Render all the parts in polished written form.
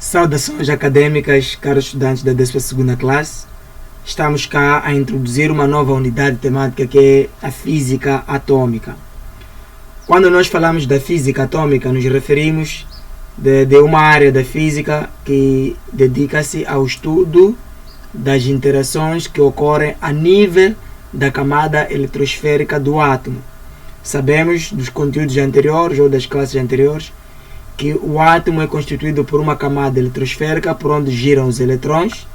Saudações acadêmicas, caros estudantes da 12ª classe. Estamos cá a introduzir uma nova unidade temática que é a física atômica. Quando nós falamos da física atômica, nos referimos de uma área da física que dedica-se ao estudo das interações que ocorrem a nível da camada eletrosférica do átomo. Sabemos dos conteúdos anteriores ou das classes anteriores que o átomo é constituído por uma camada eletrosférica por onde giram os eletrões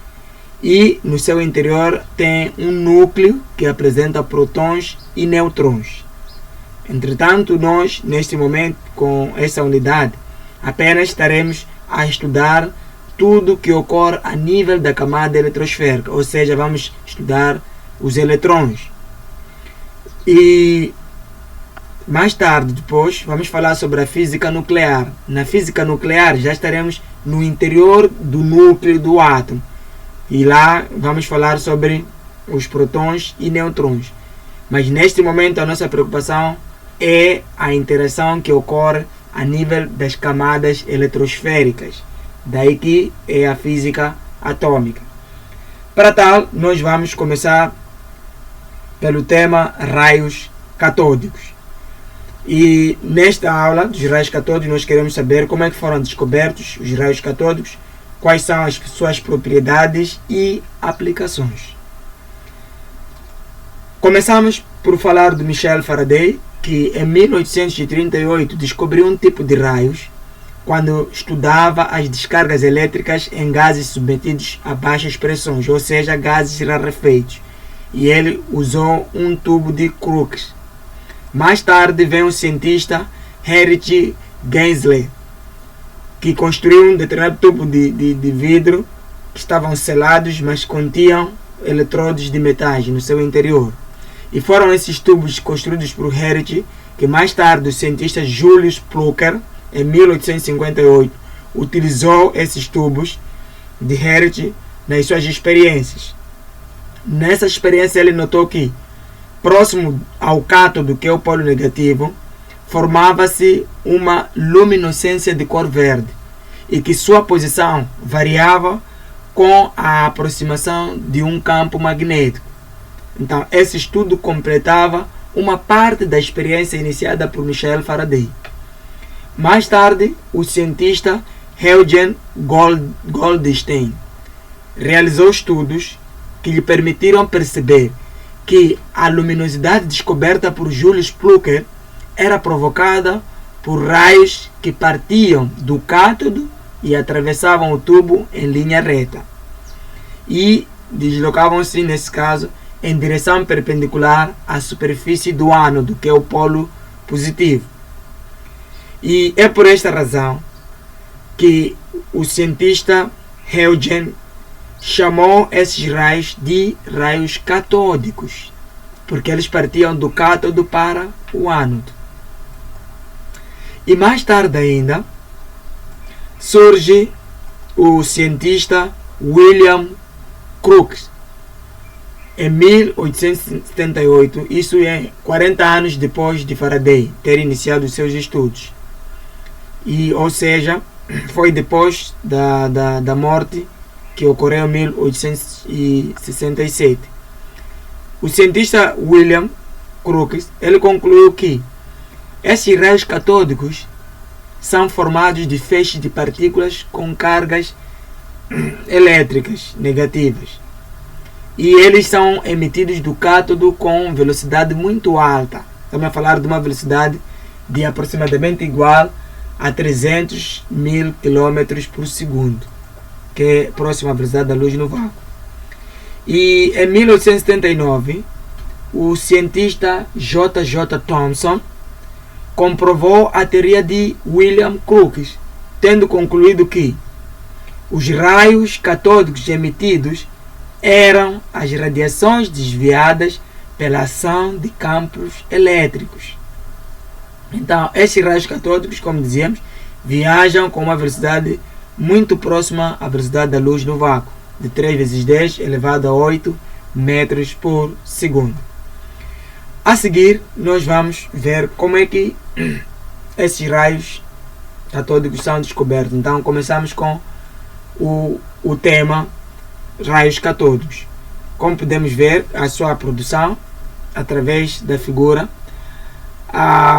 e no seu interior tem um núcleo que apresenta prótons e nêutrons. Entretanto, nós, neste momento, com essa unidade, apenas estaremos a estudar tudo que ocorre a nível da camada eletrosférica, ou seja, vamos estudar os eletrões. E mais tarde, depois, vamos falar sobre a física nuclear. Na física nuclear já estaremos no interior do núcleo do átomo. E lá vamos falar sobre os prótons e nêutrons. Mas neste momento a nossa preocupação é a interação que ocorre a nível das camadas eletrosféricas. Daí que é a física atômica. Para tal, nós vamos começar pelo tema raios catódicos. E nesta aula dos raios catódicos nós queremos saber como é que foram descobertos os raios catódicos, quais são as suas propriedades e aplicações. Começamos por falar de Michel Faraday, que em 1838 descobriu um tipo de raios quando estudava as descargas elétricas em gases submetidos a baixas pressões, ou seja, gases rarefeitos. E ele usou um tubo de Crookes. Mais tarde vem o cientista Heinrich Gensler, que construiu um determinado tubo de vidro que estavam selados, mas continham eletrodos de metais no seu interior. E foram esses tubos construídos por Heinrich que mais tarde o cientista Julius Plücker, em 1858, utilizou esses tubos de Heinrich nas suas experiências. Nessa experiência ele notou que próximo ao cátodo, que é o polo negativo, formava-se uma luminescência de cor verde e que sua posição variava com a aproximação de um campo magnético. Então, esse estudo completava uma parte da experiência iniciada por Michel Faraday. Mais tarde, o cientista Eugen Goldstein realizou estudos que lhe permitiram perceber que a luminosidade descoberta por Julius Plücker era provocada por raios que partiam do cátodo e atravessavam o tubo em linha reta e deslocavam-se, nesse caso, em direção perpendicular à superfície do ânodo, que é o polo positivo. E é por esta razão que o cientista Eugen chamou esses raios de raios catódicos, porque eles partiam do cátodo para o ânodo. E mais tarde ainda, surge o cientista William Crookes, em 1878, isso é 40 anos depois de Faraday ter iniciado os seus estudos. E, ou seja, foi depois da morte que ocorreu em 1867. O cientista William Crookes, ele concluiu que esses raios catódicos são formados de feixes de partículas com cargas elétricas negativas. E eles são emitidos do cátodo com velocidade muito alta. Estamos a falar de uma velocidade de aproximadamente igual a 300.000 km por segundo, que é próxima à velocidade da luz no vácuo. E em 1879, o cientista J.J. Thomson comprovou a teoria de William Crookes, tendo concluído que os raios catódicos emitidos eram as radiações desviadas pela ação de campos elétricos. Então, esses raios catódicos, como dizíamos, viajam com uma velocidade muito próxima à velocidade da luz no vácuo, de 3 vezes 10 elevado a 8 metros por segundo. A seguir, nós vamos ver como é que esses raios catódicos são descobertos. Então, começamos com o tema raios catódicos. Como podemos ver, a sua produção, através da figura,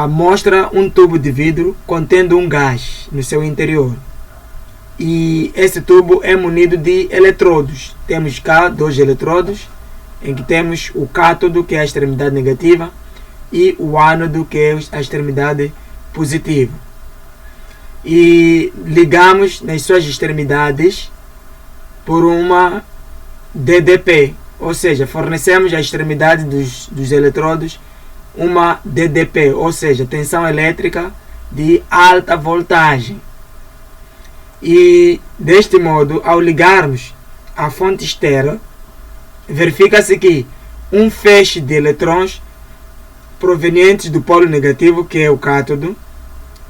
mostra um tubo de vidro contendo um gás no seu interior. E esse tubo é munido de eletrodos. Temos cá 2 eletrodos, em que temos o cátodo, que é a extremidade negativa, e o ânodo, que é a extremidade positiva. E ligamos nas suas extremidades por uma DDP, ou seja, fornecemos à extremidade dos eletrodos uma DDP, ou seja, tensão elétrica de alta voltagem. E deste modo, ao ligarmos a fonte externa, verifica-se que um feixe de eletrões provenientes do polo negativo, que é o cátodo,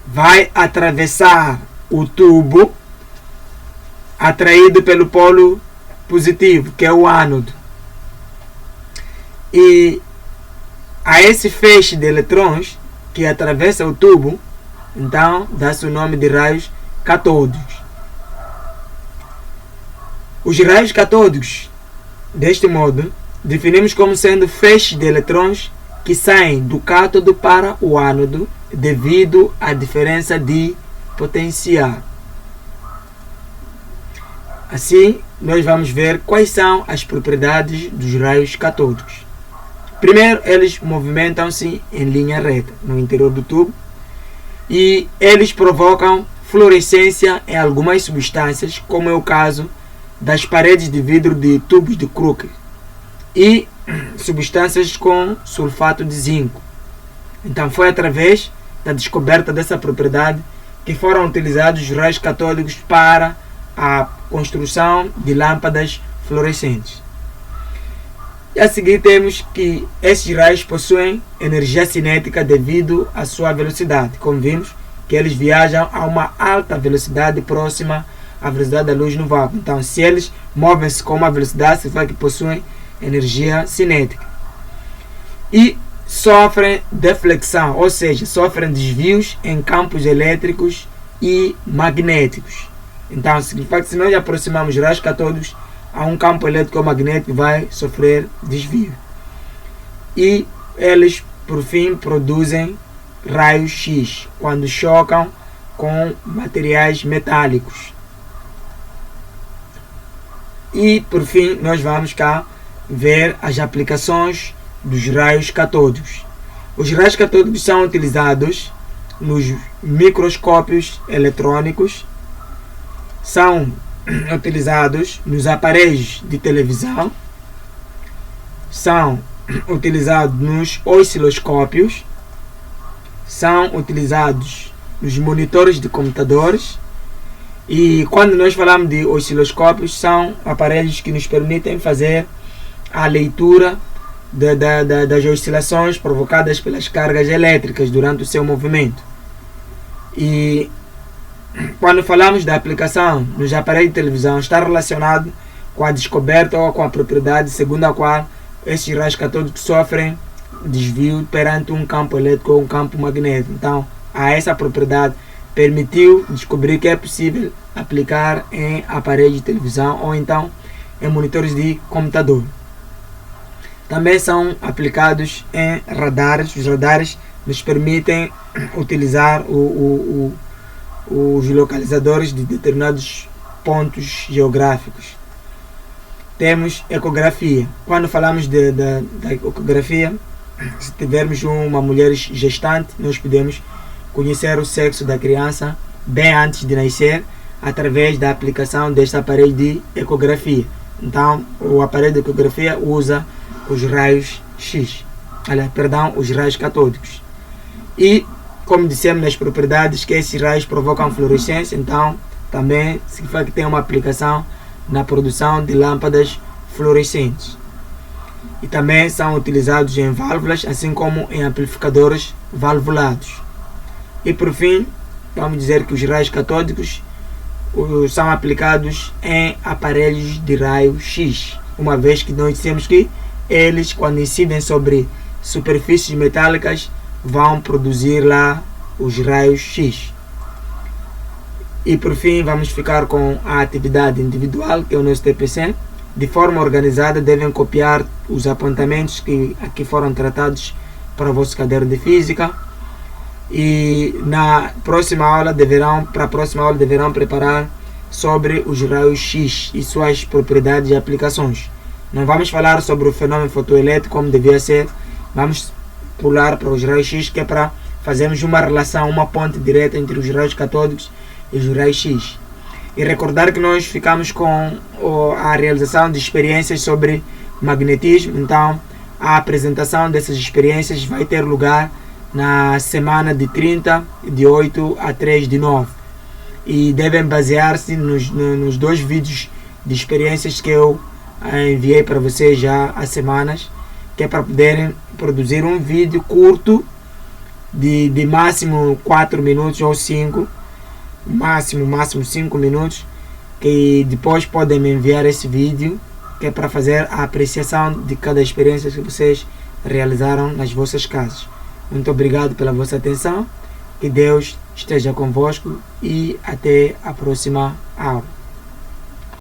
vai atravessar o tubo atraído pelo polo positivo, que é o ânodo. E a esse feixe de eletrões que atravessa o tubo, então dá-se o nome de raios catódicos. Os raios catódicos, deste modo, definimos como sendo feixes de eletrões que saem do cátodo para o ânodo devido à diferença de potencial. Assim, nós vamos ver quais são as propriedades dos raios catódicos. Primeiro, eles movimentam-se em linha reta no interior do tubo e eles provocam fluorescência em algumas substâncias, como é o caso das paredes de vidro de tubos de Crookes e substâncias com sulfato de zinco. Então foi através da descoberta dessa propriedade que foram utilizados os raios catódicos para a construção de lâmpadas fluorescentes. E a seguir temos que esses raios possuem energia cinética devido à sua velocidade. Como vimos, que eles viajam a uma alta velocidade próxima à velocidade da luz no vácuo. Então, se eles movem-se com uma velocidade, significa que possuem energia cinética. E sofrem deflexão, ou seja, sofrem desvios em campos elétricos e magnéticos. Então, significa que se nós aproximamos raios catódicos a um campo elétrico ou magnético, vai sofrer desvio. E eles, por fim, produzem raios X quando chocam com materiais metálicos. E, por fim, nós vamos cá ver as aplicações dos raios catódicos. Os raios catódicos são utilizados nos microscópios eletrônicos, são utilizados nos aparelhos de televisão, são utilizados nos osciloscópios, são utilizados nos monitores de computadores. E quando nós falamos de osciloscópios, são aparelhos que nos permitem fazer a leitura das oscilações provocadas pelas cargas elétricas durante o seu movimento. E quando falamos da aplicação nos aparelhos de televisão, está relacionado com a descoberta ou com a propriedade segundo a qual esses raios catódicos sofrem desvio perante um campo elétrico ou um campo magnético. Então, a essa propriedade permitiu descobrir que é possível aplicar em aparelhos de televisão ou então em monitores de computador. Também são aplicados em radares. Os radares nos permitem utilizar os localizadores de determinados pontos geográficos. Temos ecografia. Quando falamos da ecografia, se tivermos uma mulher gestante, nós podemos conhecer o sexo da criança bem antes de nascer através da aplicação deste aparelho de ecografia. Então, o aparelho de ecografia usa os raios X, os raios catódicos. E, como dissemos nas propriedades, que esses raios provocam fluorescência, então também significa que tem uma aplicação na produção de lâmpadas fluorescentes. E também são utilizados em válvulas, assim como em amplificadores valvulados. E por fim, vamos dizer que os raios catódicos são aplicados em aparelhos de raio X, uma vez que nós dissemos que eles, quando incidem sobre superfícies metálicas, vão produzir lá os raios X. E por fim vamos ficar com a atividade individual, que é o nosso TPC. De forma organizada devem copiar os apontamentos que aqui foram tratados para o vosso caderno de física. E na próxima aula deverão preparar sobre os raios X e suas propriedades e aplicações. Não vamos falar sobre o fenômeno fotoelétrico como devia ser, vamos pular para os raios X, que é para fazermos uma relação, uma ponte direta entre os raios catódicos e os raios X. E recordar que nós ficamos com a realização de experiências sobre magnetismo, então a apresentação dessas experiências vai ter lugar na semana de 30 de 8 a 3 de 9. E devem basear-se nos 2 vídeos de experiências que eu enviei para vocês já há semanas, que é para poderem produzir um vídeo curto de máximo 4 minutos ou 5, máximo 5 minutos, que depois podem me enviar esse vídeo, que é para fazer a apreciação de cada experiência que vocês realizaram nas vossas casas. Muito obrigado pela vossa atenção, que Deus esteja convosco e até a próxima aula.